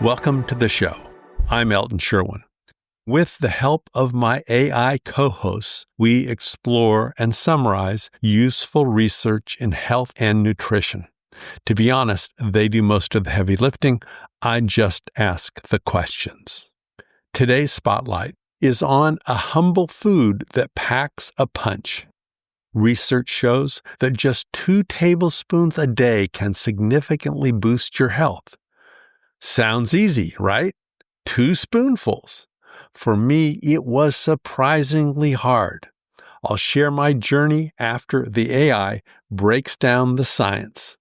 Welcome to the show. I'm Elton Sherwin. With the help of my AI co-hosts, we explore and summarize useful research in health and nutrition. To be honest, they do most of the heavy lifting. I just ask the questions. Today's spotlight is on a humble food that packs a punch. Research shows that just 2 tablespoons a day can significantly boost your health. Sounds easy, right? 2 spoonfuls. For me, it was surprisingly hard. I'll share my journey after the AI breaks down the science.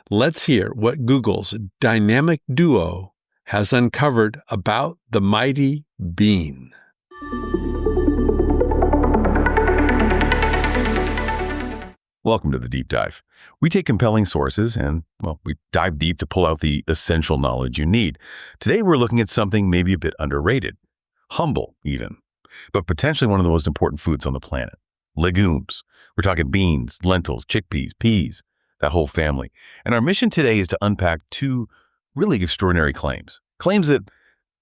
Let's hear what Google's dynamic duo has uncovered about the mighty bean. Welcome to the Deep Dive. We take compelling sources and, we dive deep to pull out the essential knowledge you need. Today, we're looking at something maybe a bit underrated, humble even, but potentially one of the most important foods on the planet, legumes. We're talking beans, lentils, chickpeas, peas, that whole family. And our mission today is to unpack 2 really extraordinary claims. Claims that,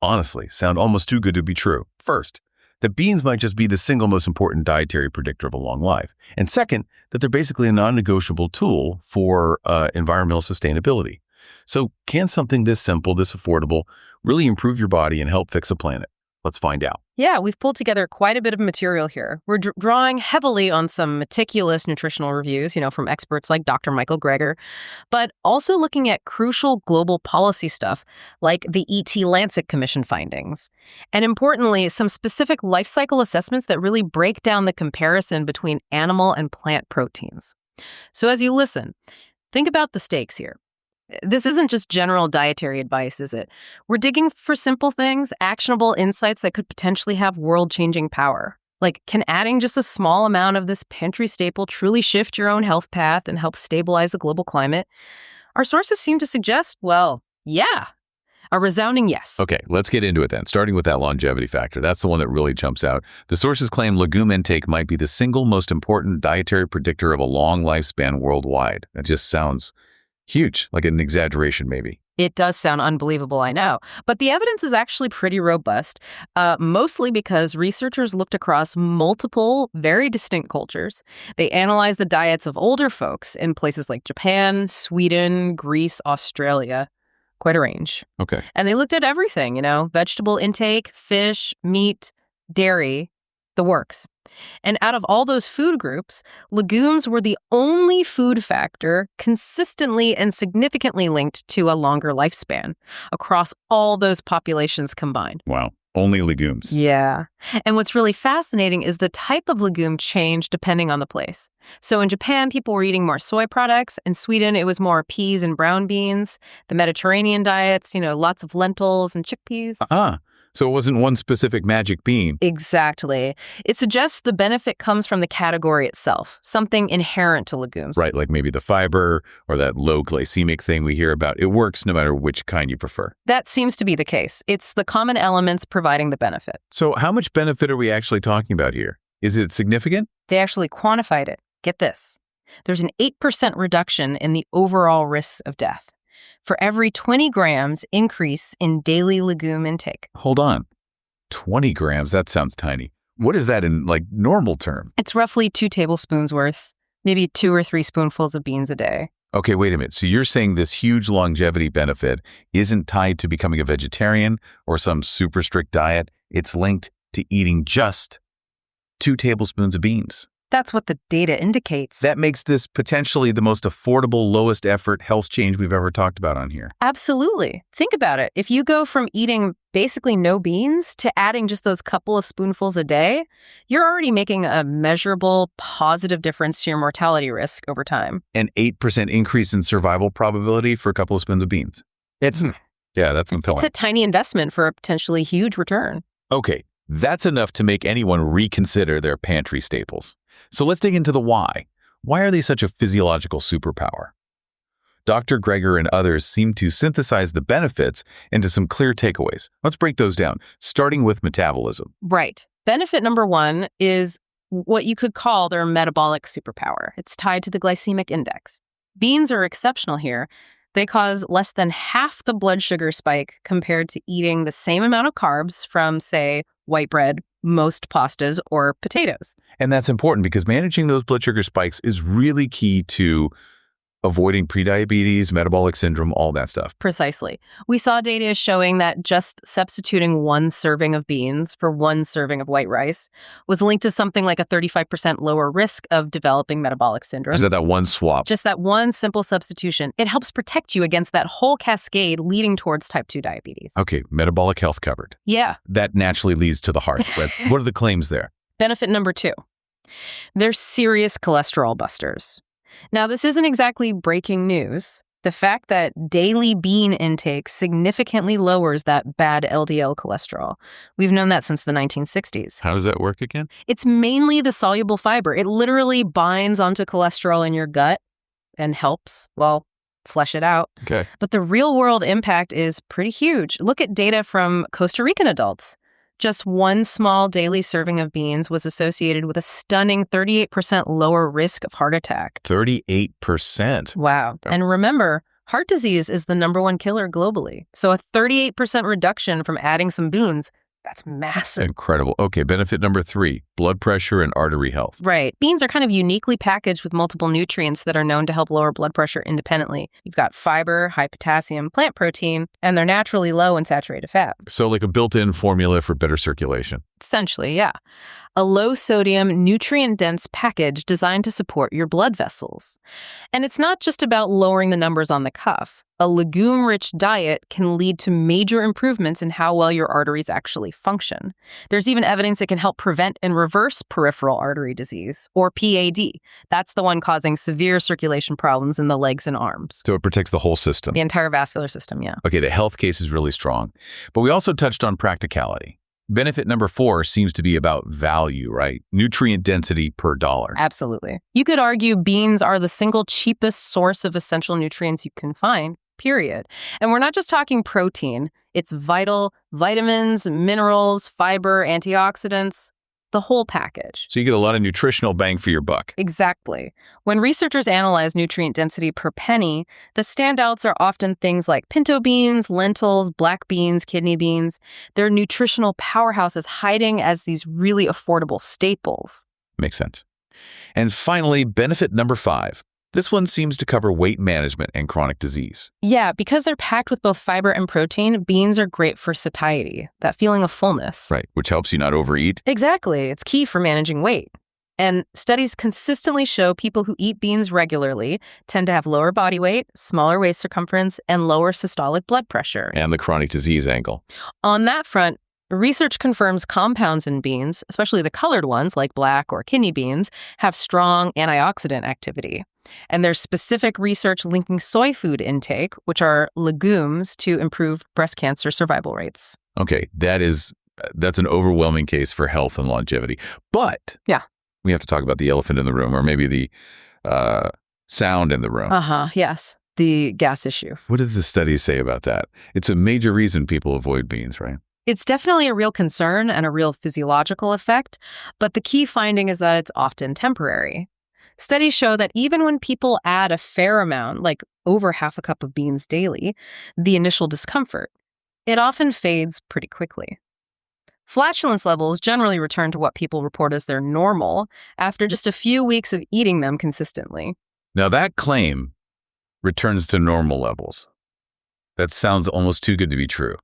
honestly, sound almost too good to be true. First, that beans might just be the single most important dietary predictor of a long life. And second, that they're basically a non-negotiable tool for environmental sustainability. So can something this simple, this affordable, really improve your body and help fix a planet? Let's find out. Yeah, we've pulled together quite a bit of material here. We're drawing heavily on some meticulous nutritional reviews, from experts like Dr. Michael Greger, but also looking at crucial global policy stuff like the EAT-Lancet Commission findings. And importantly, some specific life cycle assessments that really break down the comparison between animal and plant proteins. So as you listen, think about the stakes here. This isn't just general dietary advice, is it? We're digging for simple things, actionable insights that could potentially have world-changing power. Like, can adding just a small amount of this pantry staple truly shift your own health path and help stabilize the global climate? Our sources seem to suggest, yeah, a resounding yes. Okay, let's get into it then, starting with that longevity factor. That's the one that really jumps out. The sources claim legume intake might be the single most important dietary predictor of a long lifespan worldwide. That just sounds huge, like an exaggeration maybe. It does sound unbelievable, I know. But the evidence is actually pretty robust, mostly because researchers looked across multiple, very distinct cultures. They analyzed the diets of older folks in places like Japan, Sweden, Greece, Australia. Quite a range. Okay. And they looked at everything, vegetable intake, fish, meat, dairy, the works. And out of all those food groups, legumes were the only food factor consistently and significantly linked to a longer lifespan across all those populations combined. Wow. Only legumes. Yeah. And what's really fascinating is the type of legume changed depending on the place. So in Japan, people were eating more soy products. In Sweden, it was more peas and brown beans. The Mediterranean diets, lots of lentils and chickpeas. So it wasn't one specific magic bean. Exactly. It suggests the benefit comes from the category itself, something inherent to legumes. Right, like maybe the fiber or that low glycemic thing we hear about. It works no matter which kind you prefer. That seems to be the case. It's the common elements providing the benefit. So how much benefit are we actually talking about here? Is it significant? They actually quantified it. Get this. There's an 8% reduction in the overall risks of death for every 20 grams increase in daily legume intake. Hold on. 20 grams? That sounds tiny. What is that in normal term? It's roughly 2 tablespoons worth, maybe 2 or 3 spoonfuls of beans a day. Okay, wait a minute. So you're saying this huge longevity benefit isn't tied to becoming a vegetarian or some super strict diet. It's linked to eating just 2 tablespoons of beans. That's what the data indicates. That makes this potentially the most affordable, lowest effort health change we've ever talked about on here. Absolutely. Think about it. If you go from eating basically no beans to adding just those couple of spoonfuls a day, you're already making a measurable positive difference to your mortality risk over time. An 8% increase in survival probability for a couple of spoons of beans. That's compelling. It's a tiny investment for a potentially huge return. Okay, that's enough to make anyone reconsider their pantry staples. So let's dig into the why. Why are they such a physiological superpower? Dr. Greger and others seem to synthesize the benefits into some clear takeaways. Let's break those down, starting with metabolism. Right. Benefit number 1 is what you could call their metabolic superpower. It's tied to the glycemic index. Beans are exceptional here. They cause less than half the blood sugar spike compared to eating the same amount of carbs from, say, white bread, most pastas, or potatoes. And that's important because managing those blood sugar spikes is really key to avoiding prediabetes, metabolic syndrome, all that stuff. Precisely. We saw data showing that just substituting one serving of beans for one serving of white rice was linked to something like a 35% lower risk of developing metabolic syndrome. Is that one swap? Just that one simple substitution. It helps protect you against that whole cascade leading towards type 2 diabetes. Okay, metabolic health covered. Yeah. That naturally leads to the heart. But what are the claims there? Benefit number 2. They're serious cholesterol busters. Now, this isn't exactly breaking news. The fact that daily bean intake significantly lowers that bad LDL cholesterol. We've known that since the 1960s. How does that work again? It's mainly the soluble fiber. It literally binds onto cholesterol in your gut and helps, well, flush it out. Okay. But the real-world impact is pretty huge. Look at data from Costa Rican adults. Just one small daily serving of beans was associated with a stunning 38% lower risk of heart attack. 38%. Wow. And remember, heart disease is the #1 killer globally. So a 38% reduction from adding some beans, that's massive. Incredible. Okay, benefit number 3, blood pressure and artery health. Right. Beans are kind of uniquely packaged with multiple nutrients that are known to help lower blood pressure independently. You've got fiber, high potassium, plant protein, and they're naturally low in saturated fat. So like a built-in formula for better circulation. Essentially, yeah. A low-sodium, nutrient-dense package designed to support your blood vessels. And it's not just about lowering the numbers on the cuff. A legume-rich diet can lead to major improvements in how well your arteries actually function. There's even evidence it can help prevent and reverse peripheral artery disease, or PAD. That's the one causing severe circulation problems in the legs and arms. So it protects the whole system. The entire vascular system, yeah. Okay, the health case is really strong. But we also touched on practicality. Benefit number 4 seems to be about value, right? Nutrient density per dollar. Absolutely. You could argue beans are the single cheapest source of essential nutrients you can find, period. And we're not just talking protein. It's vital vitamins, minerals, fiber, antioxidants, the whole package. So you get a lot of nutritional bang for your buck. Exactly. When researchers analyze nutrient density per penny, the standouts are often things like pinto beans, lentils, black beans, kidney beans. They're nutritional powerhouses hiding as these really affordable staples. Makes sense. And finally, benefit number 5. This one seems to cover weight management and chronic disease. Yeah, because they're packed with both fiber and protein, beans are great for satiety, that feeling of fullness. Right, which helps you not overeat. Exactly. It's key for managing weight. And studies consistently show people who eat beans regularly tend to have lower body weight, smaller waist circumference, and lower systolic blood pressure. And the chronic disease angle. On that front, research confirms compounds in beans, especially the colored ones like black or kidney beans, have strong antioxidant activity. And there's specific research linking soy food intake, which are legumes, to improve breast cancer survival rates. Okay, that's an overwhelming case for health and longevity. But yeah, we have to talk about the elephant in the room, or maybe the sound in the room. Yes, the gas issue. What did the studies say about that? It's a major reason people avoid beans, right? It's definitely a real concern and a real physiological effect, but the key finding is that it's often temporary. Studies show that even when people add a fair amount, like over half a cup of beans daily, the initial discomfort, it often fades pretty quickly. Flatulence levels generally return to what people report as their normal after just a few weeks of eating them consistently. Now that claim returns to normal levels. That sounds almost too good to be true.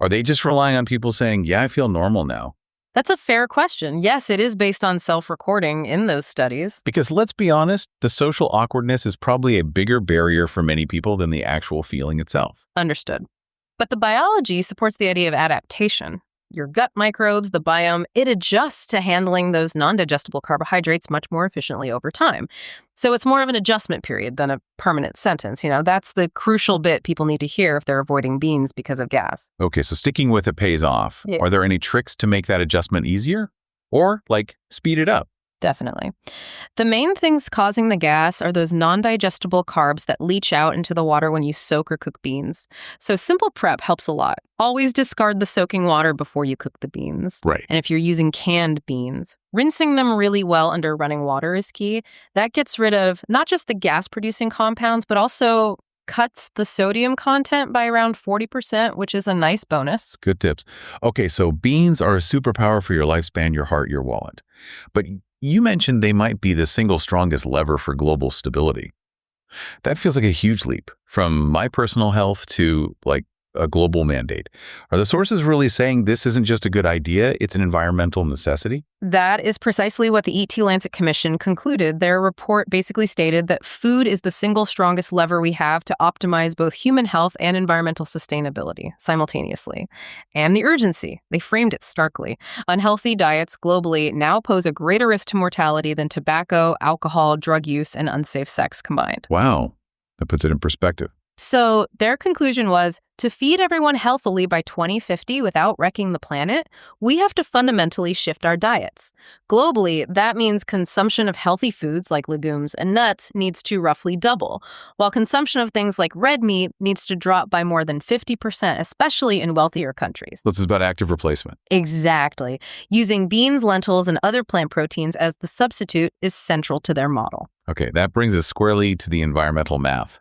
Are they just relying on people saying, yeah, I feel normal now? That's a fair question. Yes, it is based on self-recording in those studies. Because let's be honest, the social awkwardness is probably a bigger barrier for many people than the actual feeling itself. Understood. But the biology supports the idea of adaptation. Your gut microbes, the biome, it adjusts to handling those non-digestible carbohydrates much more efficiently over time. So it's more of an adjustment period than a permanent sentence. That's the crucial bit people need to hear if they're avoiding beans because of gas. Okay, so sticking with it pays off. Yeah. Are there any tricks to make that adjustment easier? Or, speed it up? Definitely. The main things causing the gas are those non-digestible carbs that leach out into the water when you soak or cook beans. So simple prep helps a lot. Always discard the soaking water before you cook the beans. Right. And if you're using canned beans, rinsing them really well under running water is key. That gets rid of not just the gas-producing compounds, but also cuts the sodium content by around 40%, which is a nice bonus. Good tips. Okay, so beans are a superpower for your lifespan, your heart, your wallet. But you mentioned they might be the single strongest lever for global stability. That feels like a huge leap from my personal health to like a global mandate. Are the sources really saying this isn't just a good idea, it's an environmental necessity? That is precisely what the EAT-Lancet Commission concluded. Their report basically stated that food is the single strongest lever we have to optimize both human health and environmental sustainability simultaneously. And the urgency, they framed it starkly. Unhealthy diets globally now pose a greater risk to mortality than tobacco, alcohol, drug use, and unsafe sex combined. Wow, that puts it in perspective. So their conclusion was, to feed everyone healthily by 2050 without wrecking the planet, we have to fundamentally shift our diets. Globally, that means consumption of healthy foods like legumes and nuts needs to roughly double, while consumption of things like red meat needs to drop by more than 50%, especially in wealthier countries. This is about active replacement. Exactly. Using beans, lentils, and other plant proteins as the substitute is central to their model. Okay, that brings us squarely to the environmental math.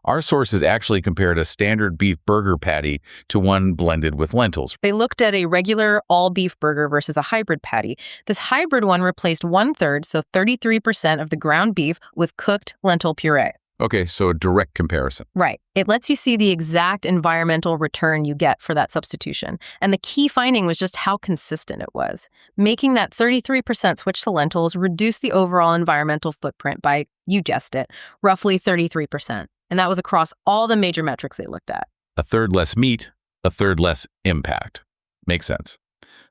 Our sources actually compared a standard beef burger patty to one blended with lentils. They looked at a regular all-beef burger versus a hybrid patty. This hybrid one replaced 1/3, so 33% of the ground beef with cooked lentil puree. Okay, so a direct comparison. Right. It lets you see the exact environmental return you get for that substitution. And the key finding was just how consistent it was. Making that 33% switch to lentils reduced the overall environmental footprint by, you guessed it, roughly 33%. And that was across all the major metrics they looked at. A third less meat, a third less impact. Makes sense.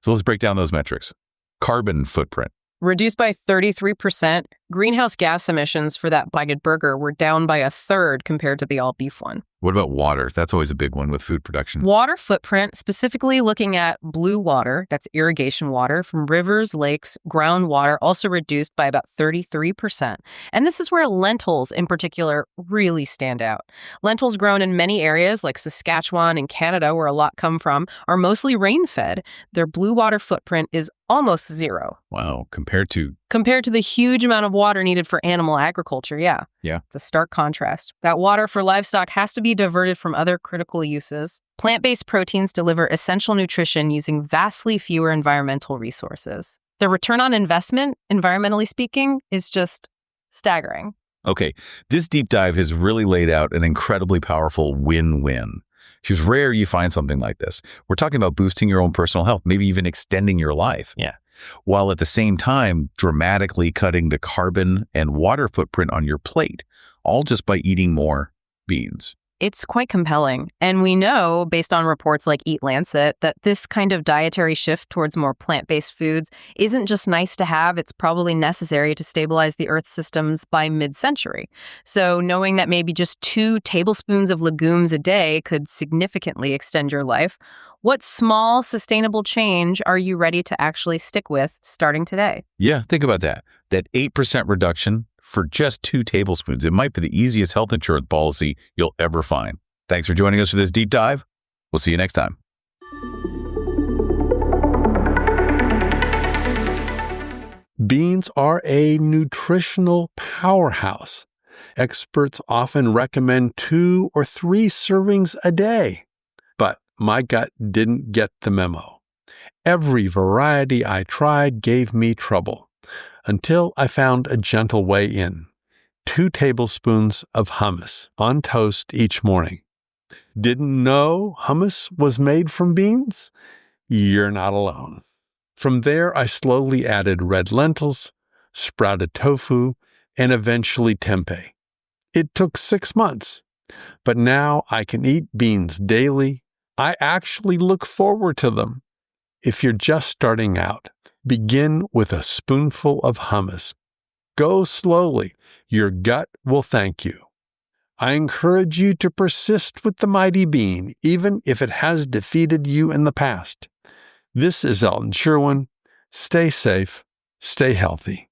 So let's break down those metrics. Carbon footprint. Reduced by 33%, greenhouse gas emissions for that bladed burger were down by 1/3 compared to the all-beef one. What about water? That's always a big one with food production. Water footprint, specifically looking at blue water, that's irrigation water from rivers, lakes, groundwater, also reduced by about 33%. And this is where lentils in particular really stand out. Lentils grown in many areas like Saskatchewan and Canada, where a lot come from, are mostly rain-fed. Their blue water footprint is almost zero. Wow, compared to the huge amount of water needed for animal agriculture, yeah. Yeah. It's a stark contrast. That water for livestock has to be diverted from other critical uses. Plant-based proteins deliver essential nutrition using vastly fewer environmental resources. The return on investment, environmentally speaking, is just staggering. Okay, this deep dive has really laid out an incredibly powerful win-win. It's rare you find something like this. We're talking about boosting your own personal health, maybe even extending your life. Yeah. While at the same time dramatically cutting the carbon and water footprint on your plate, all just by eating more beans. It's quite compelling. And we know, based on reports like EAT-Lancet, that this kind of dietary shift towards more plant-based foods isn't just nice to have, it's probably necessary to stabilize the Earth's systems by mid-century. So knowing that maybe just 2 tablespoons of legumes a day could significantly extend your life, what small, sustainable change are you ready to actually stick with starting today? Yeah, think about that. That 8% reduction for just 2 tablespoons. It might be the easiest health insurance policy you'll ever find. Thanks for joining us for this deep dive. We'll see you next time. Beans are a nutritional powerhouse. Experts often recommend 2 or 3 servings a day. But my gut didn't get the memo. Every variety I tried gave me trouble, until I found a gentle way in. 2 tablespoons of hummus on toast each morning. Didn't know hummus was made from beans? You're not alone. From there, I slowly added red lentils, sprouted tofu, and eventually tempeh. It took 6 months, but now I can eat beans daily. I actually look forward to them. If you're just starting out, begin with a spoonful of hummus. Go slowly. Your gut will thank you. I encourage you to persist with the mighty bean, even if it has defeated you in the past. This is Elton Sherwin. Stay safe, stay healthy.